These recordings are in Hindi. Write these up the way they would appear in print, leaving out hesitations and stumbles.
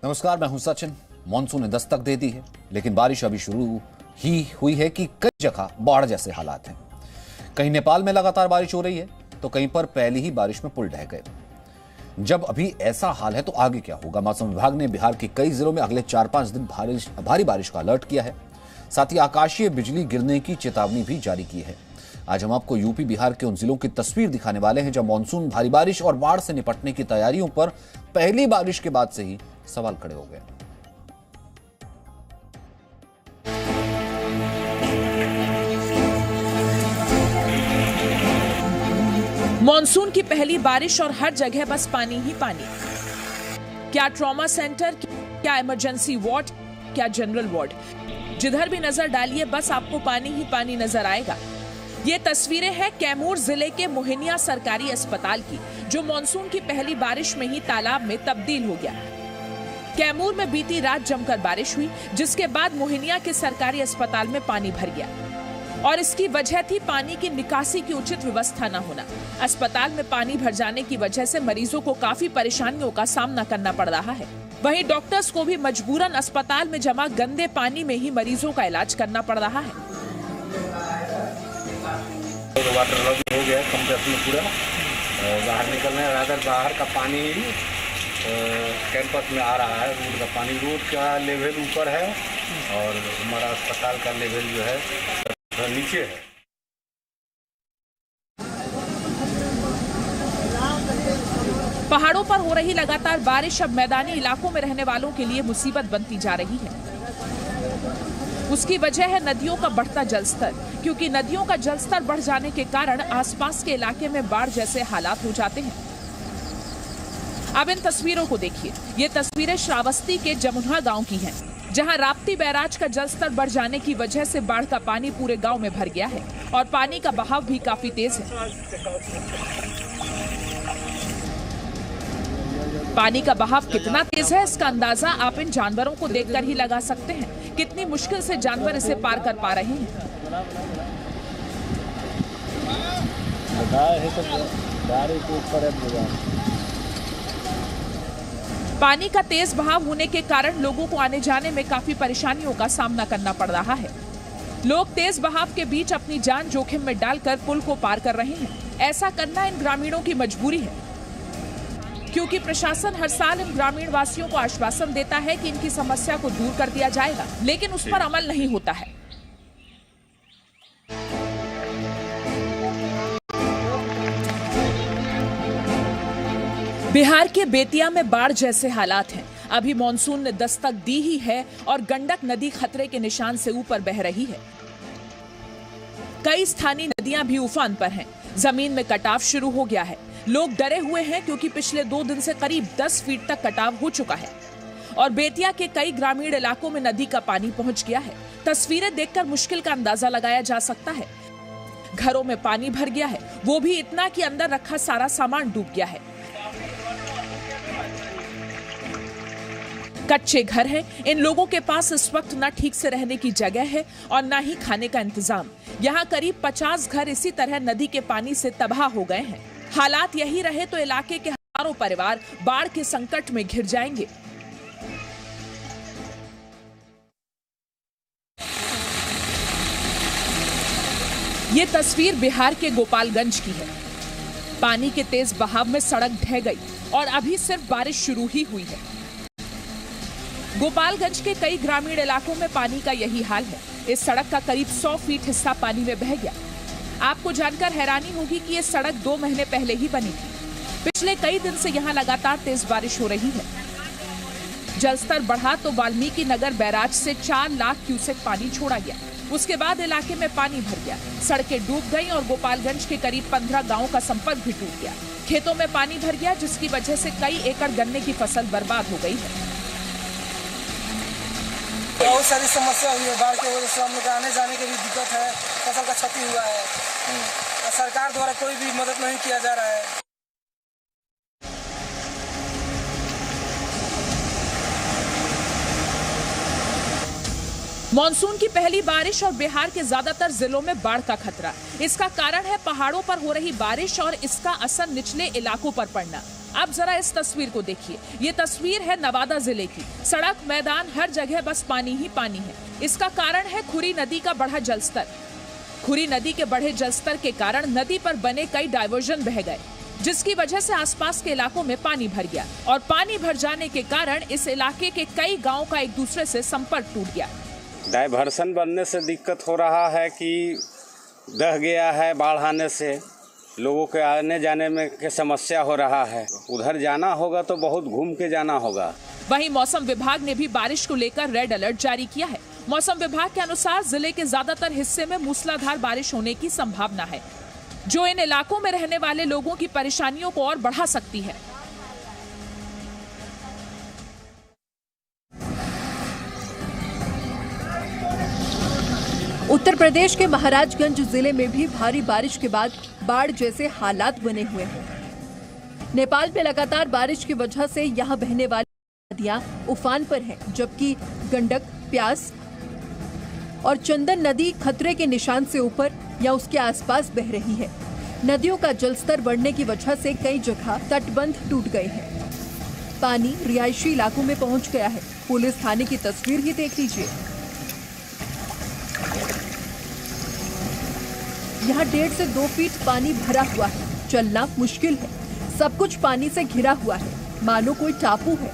नमस्कार, मैं हूं सचिन। मॉनसून ने दस्तक दे दी है, लेकिन बारिश अभी शुरू ही हुई है कि कई जगह बाढ़ जैसे हालात हैं। कहीं नेपाल में लगातार बारिश हो रही है, तो कहीं पर पहली ही बारिश में पुल ढह गए। जब अभी ऐसा हाल है तो आगे क्या होगा? मौसम विभाग ने बिहार के कई जिलों में अगले 4-5 दिन भारी बारिश का अलर्ट किया है। साथ ही आकाशीय बिजली गिरने की चेतावनी भी जारी की है। आज हम आपको यूपी बिहार के उन जिलों की तस्वीर दिखाने वाले हैं जब मॉनसून भारी बारिश और बाढ़ से निपटने की तैयारियों पर पहली बारिश के बाद से ही सवाल खड़े हो गए। मॉनसून की पहली बारिश और हर जगह बस पानी ही पानी। क्या ट्रॉमा सेंटर, क्या इमरजेंसी वार्ड, क्या जनरल वार्ड, जिधर भी नजर डालिए बस आपको पानी ही पानी नजर आएगा। ये तस्वीरें हैं कैमूर जिले के मोहिनिया सरकारी अस्पताल की, जो मॉनसून की पहली बारिश में ही तालाब में तब्दील हो गया। कैमूर में बीती रात जमकर बारिश हुई, जिसके बाद मोहिनिया के सरकारी अस्पताल में पानी भर गया और इसकी वजह थी पानी की निकासी की उचित व्यवस्था न होना। अस्पताल में पानी भर जाने की वजह से मरीजों को काफी परेशानियों का सामना करना पड़ रहा है। वहीं डॉक्टर्स को भी मजबूरन अस्पताल में जमा गंदे पानी में ही मरीजों का इलाज करना पड़ रहा है। वाटर लॉगिंग हो गया है कम्प्लेक्स में पूरा, बाहर निकलने अगर बाहर का पानी कैंपस में आ रहा है। रोड का पानी, रोड का लेवल ऊपर है और हमारा अस्पताल का लेवल जो है नीचे है। पहाड़ों पर हो रही लगातार बारिश अब मैदानी इलाकों में रहने वालों के लिए मुसीबत बनती जा रही है। उसकी वजह है नदियों का बढ़ता जलस्तर, क्योंकि नदियों का जलस्तर बढ़ जाने के कारण आसपास के इलाके में बाढ़ जैसे हालात हो जाते हैं। अब इन तस्वीरों को देखिए। ये तस्वीरें श्रावस्ती के जमुना गांव की हैं, जहां राप्ती बैराज का जलस्तर बढ़ जाने की वजह से बाढ़ का पानी पूरे गांव में भर गया है और पानी का बहाव भी काफी तेज है। पानी का बहाव कितना तेज है, इसका अंदाजा आप इन जानवरों को देखकर ही लगा सकते हैं। कितनी मुश्किल से जानवर इसे पार कर पा रहे हैं। पानी का तेज बहाव होने के कारण लोगों को आने जाने में काफी परेशानियों का सामना करना पड़ रहा है। लोग तेज बहाव के बीच अपनी जान जोखिम में डालकर पुल को पार कर रहे हैं। ऐसा करना इन ग्रामीणों की मजबूरी है, क्योंकि प्रशासन हर साल इन ग्रामीण वासियों को आश्वासन देता है कि इनकी समस्या को दूर कर दिया जाएगा, लेकिन उस पर अमल नहीं होता है। बिहार के बेतिया में बाढ़ जैसे हालात हैं। अभी मॉनसून ने दस्तक दी ही है और गंडक नदी खतरे के निशान से ऊपर बह रही है। कई स्थानीय नदियां भी उफान पर हैं। जमीन में कटाव शुरू हो गया है। लोग डरे हुए हैं, क्योंकि पिछले 2 दिन से करीब 10 फीट तक कटाव हो चुका है और बेतिया के कई ग्रामीण इलाकों में नदी का पानी पहुंच गया है। तस्वीरें देखकर मुश्किल का अंदाजा लगाया जा सकता है। घरों में पानी भर गया है, वो भी इतना कि अंदर रखा सारा सामान डूब गया है। कच्चे घर हैं। इन लोगों के पास इस वक्त न ठीक से रहने की जगह है और न ही खाने का इंतजाम। यहाँ करीब 50 घर इसी तरह नदी के पानी से तबाह हो गए हैं। हालात यही रहे तो इलाके के हजारों परिवार बाढ़ के संकट में घिर जाएंगे। ये तस्वीर बिहार के गोपालगंज की है। पानी के तेज बहाव में सड़क ढह गई और अभी सिर्फ बारिश शुरू ही हुई है। गोपालगंज के कई ग्रामीण इलाकों में पानी का यही हाल है। इस सड़क का करीब 100 फीट हिस्सा पानी में बह गया। आपको जानकर हैरानी होगी कि ये सड़क 2 महीने पहले ही बनी थी। पिछले कई दिन से यहाँ लगातार तेज बारिश हो रही है। जलस्तर बढ़ा तो वाल्मीकि नगर बैराज से 4 लाख क्यूसेक पानी छोड़ा गया। उसके बाद इलाके में पानी भर गया, सड़कें डूब गईं और गोपालगंज के करीब 15 गांवों का संपर्क भी टूट गया। खेतों में पानी भर गया, जिसकी वजह से कई एकड़ गन्ने की फसल बर्बाद हो गई है। बहुत सारी समस्या हुई है। बाढ़ की वजह से हम लोग आने जाने की भी दिक्कत है। फसल का क्षति हुआ है और सरकार द्वारा कोई भी मदद नहीं किया जा रहा है। मॉनसून की पहली बारिश और बिहार के ज्यादातर जिलों में बाढ़ का खतरा। इसका कारण है पहाड़ों पर हो रही बारिश और इसका असर निचले इलाकों पर पड़ना। अब जरा इस तस्वीर को देखिए। ये तस्वीर है नवादा जिले की। सड़क, मैदान, हर जगह बस पानी ही पानी है। इसका कारण है खुरी नदी का बढ़ा जलस्तर। खुरी नदी के बढ़े जलस्तर के कारण नदी पर बने कई डायवर्जन बह गए, जिसकी वजह से आसपास के इलाकों में पानी भर गया और पानी भर जाने के कारण इस इलाके के कई गांवों का एक दूसरे से संपर्क टूट गया। डायवर्सन बनने से दिक्कत हो रहा है कि दह गया है, बाढ़ आने से लोगों के आने जाने में के समस्या हो रहा है। उधर जाना होगा तो बहुत घूम के जाना होगा। वहीं मौसम विभाग ने भी बारिश को लेकर रेड अलर्ट जारी किया है। मौसम विभाग के अनुसार जिले के ज्यादातर हिस्से में मूसलाधार बारिश होने की संभावना है, जो इन इलाकों में रहने वाले लोगों की परेशानियों को और बढ़ा सकती है। उत्तर प्रदेश के महाराजगंज जिले में भी भारी बारिश के बाद बाढ़ जैसे हालात बने हुए हैं। नेपाल में लगातार बारिश की वजह से यहां बहने वाली नदियां उफान पर हैं, जबकि गंडक, प्यास और चंदन नदी खतरे के निशान से ऊपर या उसके आसपास बह रही है। नदियों का जलस्तर बढ़ने की वजह से कई जगह तटबंध टूट गए हैं। पानी रिहायशी इलाकों में पहुंच गया है। पुलिस थाने की तस्वीर ही देख लीजिए। यहाँ 1.5 से 2 फीट पानी भरा हुआ है। चलना मुश्किल है। सब कुछ पानी से घिरा हुआ है, मानो कोई टापू है।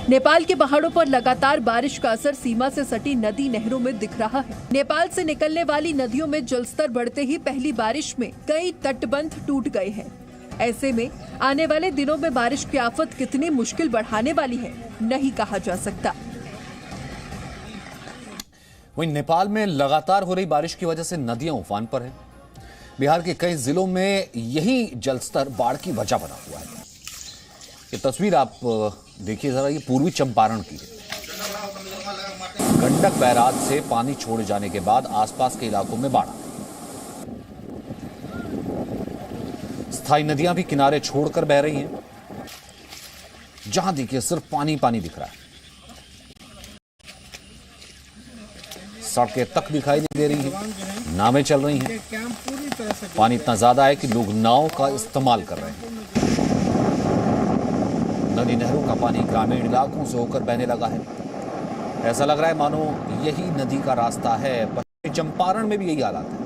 नेपाल के पहाड़ों पर लगातार बारिश का असर सीमा से सटी नदी नहरों में दिख रहा है। नेपाल से निकलने वाली नदियों में जलस्तर बढ़ते ही पहली बारिश में कई तटबंध टूट गए हैं। ऐसे में आने वाले दिनों में बारिश की आफत कितनी मुश्किल बढ़ाने वाली है, नहीं कहा जा सकता। वहीं नेपाल में लगातार हो रही बारिश की वजह से नदियां उफान पर हैं। बिहार के कई जिलों में यही जलस्तर बाढ़ की वजह बना हुआ है। ये तस्वीर आप देखिए जरा, ये पूर्वी चंपारण की है। गंडक बैराज से पानी छोड़े जाने के बाद आसपास के इलाकों में बाढ़ आ गई। स्थायी नदियां भी किनारे छोड़कर बह रही हैं। जहां देखिए सिर्फ पानी पानी दिख रहा है। सड़कें तक दिखाई नहीं दे रही हैं, नावें चल रही हैं। पानी इतना ज्यादा है कि लोग नाव का इस्तेमाल कर रहे हैं। नदी नहरों का पानी ग्रामीण इलाकों से होकर बहने लगा है। ऐसा लग रहा है मानो यही नदी का रास्ता है। पश्चिमी चंपारण में भी यही हालात है।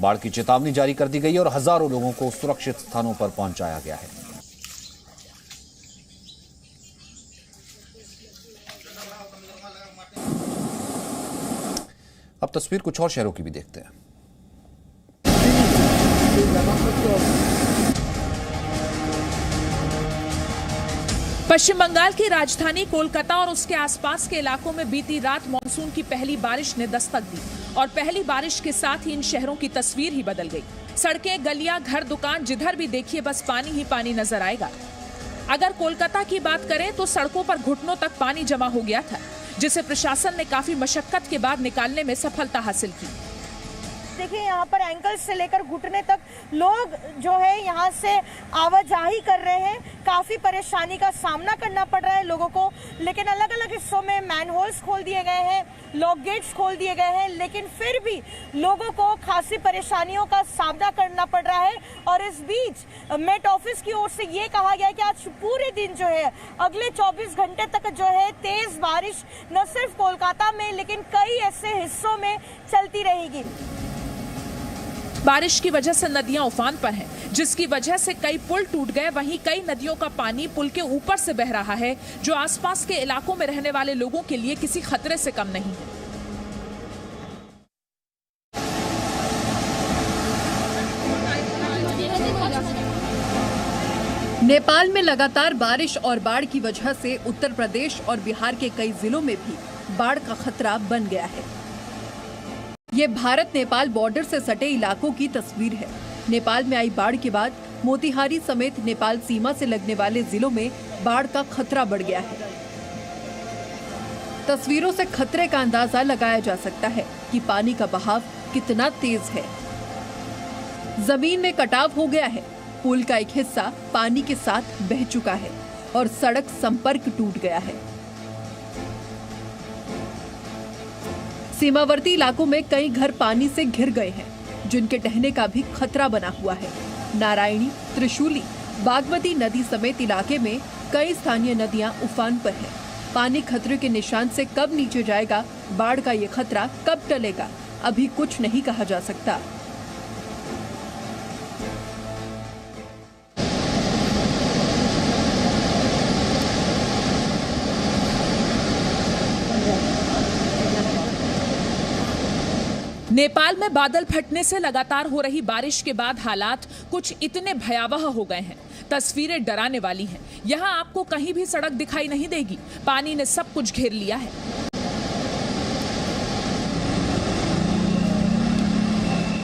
बाढ़ की चेतावनी जारी कर दी गई और हजारों लोगों को सुरक्षित स्थानों पर पहुंचाया गया है। अब तस्वीर कुछ और शहरों की भी देखते हैं। पश्चिम बंगाल की राजधानी कोलकाता और उसके आसपास के इलाकों में बीती रात मानसून की पहली बारिश ने दस्तक दी और पहली बारिश के साथ ही इन शहरों की तस्वीर ही बदल गई। सड़कें, गलियां, घर, दुकान, जिधर भी देखिए बस पानी ही पानी नजर आएगा। अगर कोलकाता की बात करें तो सड़कों पर घुटनों तक पानी जमा हो गया था, जिसे प्रशासन ने काफी मशक्कत के बाद निकालने में सफलता हासिल की। देखिए यहाँ पर एंकल से लेकर घुटने तक लोग जो है यहाँ से आवाजाही कर रहे हैं। काफी परेशानी का सामना करना पड़ रहा है लोगों को, लेकिन अलग अलग हिस्सों में मैनहोल्स खोल दिए गए हैं, लॉक गेट्स खोल दिए गए हैं, लेकिन फिर भी लोगों को खासी परेशानियों का सामना करना पड़ रहा है। और इस बीच मेट ऑफिस की ओर से ये कहा गया है कि आज पूरे दिन जो है अगले 24 घंटे तक जो है तेज बारिश न सिर्फ कोलकाता में लेकिन कई ऐसे हिस्सों में चलती रहेगी। बारिश की वजह से नदियां उफान पर हैं, जिसकी वजह से कई पुल टूट गए। वहीं कई नदियों का पानी पुल के ऊपर से बह रहा है, जो आसपास के इलाकों में रहने वाले लोगों के लिए किसी खतरे से कम नहीं है। नेपाल में लगातार बारिश और बाढ़ की वजह से उत्तर प्रदेश और बिहार के कई जिलों में भी बाढ़ का खतरा बन गया है। ये भारत नेपाल बॉर्डर से सटे इलाकों की तस्वीर है। नेपाल में आई बाढ़ के बाद मोतिहारी समेत नेपाल सीमा से लगने वाले जिलों में बाढ़ का खतरा बढ़ गया है। तस्वीरों से खतरे का अंदाजा लगाया जा सकता है कि पानी का बहाव कितना तेज है। जमीन में कटाव हो गया है, पुल का एक हिस्सा पानी के साथ बह चुका है और सड़क संपर्क टूट गया है। सीमावर्ती इलाकों में कई घर पानी से घिर गए हैं। जिनके ढहने का भी खतरा बना हुआ है। नारायणी, त्रिशूली, बागमती नदी समेत इलाके में कई स्थानीय नदियां उफान पर हैं। पानी खतरे के निशान से कब नीचे जाएगा, बाढ़ का ये खतरा कब टलेगा, अभी कुछ नहीं कहा जा सकता। नेपाल में बादल फटने से लगातार हो रही बारिश के बाद हालात कुछ इतने भयावह हो गए हैं, तस्वीरें डराने वाली हैं। यहां आपको कहीं भी सड़क दिखाई नहीं देगी, पानी ने सब कुछ घेर लिया है।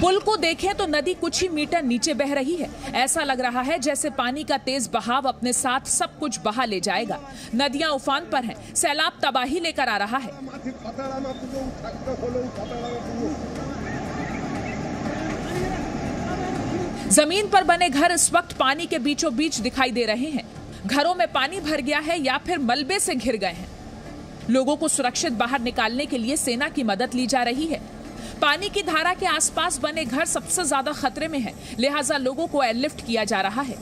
पुल को देखें तो नदी कुछ ही मीटर नीचे बह रही है। ऐसा लग रहा है जैसे पानी का तेज बहाव अपने साथ सब कुछ बहा ले जाएगा। नदियां उफान पर हैं, सैलाब तबाही लेकर आ रहा है। जमीन पर बने घर इस वक्त पानी के बीचों बीच दिखाई दे रहे हैं। घरों में पानी भर गया है या फिर मलबे से घिर गए हैं। लोगों को सुरक्षित बाहर निकालने के लिए सेना की मदद ली जा रही है। पानी की धारा के आसपास बने घर सबसे ज्यादा खतरे में हैं, लिहाजा लोगों को एयरलिफ्ट किया जा रहा है।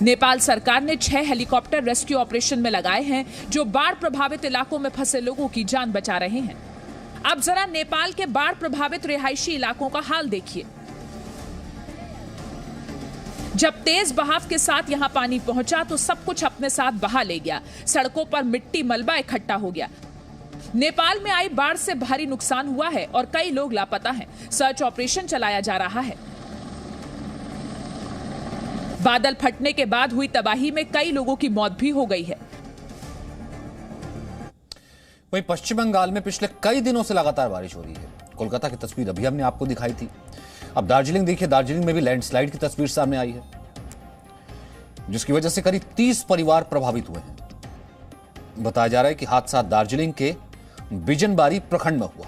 नेपाल सरकार ने 6 हेलीकॉप्टर रेस्क्यू ऑपरेशन में लगाए हैं, जो बाढ़ प्रभावित इलाकों में फंसे लोगों की जान बचा रहे हैं। अब जरा नेपाल के बाढ़ प्रभावित रिहायशी इलाकों का हाल देखिए। जब तेज बहाव के साथ यहां पानी पहुंचा तो सब कुछ अपने साथ बहा ले गया। सड़कों पर मिट्टी मलबा इकट्ठा हो गया। नेपाल में आई बाढ़ से भारी नुकसान हुआ है और कई लोग लापता हैं। सर्च ऑपरेशन चलाया जा रहा है। बादल फटने के बाद हुई तबाही में कई लोगों की मौत भी हो गई है। वहीं पश्चिम बंगाल में पिछले कई दिनों से लगातार बारिश हो रही है। कोलकाता की तस्वीर अभी हमने आपको दिखाई थी। अब दार्जिलिंग देखिए, दार्जिलिंग में भी लैंडस्लाइड की तस्वीर सामने आई है, जिसकी वजह से करीब 30 परिवार प्रभावित हुए हैं। बताया जा रहा है कि हादसा दार्जिलिंग के बिजनबारी प्रखंड में हुआ।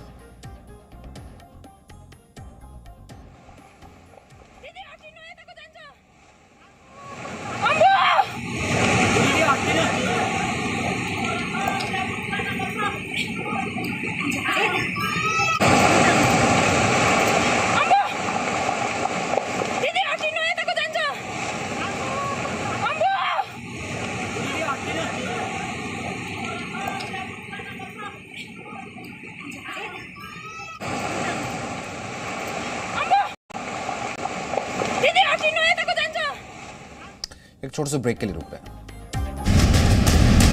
एक छोटे से ब्रेक के लिए रुक रहे हैं।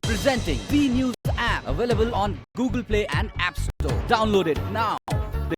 Presenting B News app available on Google Play and App Store. Download it now.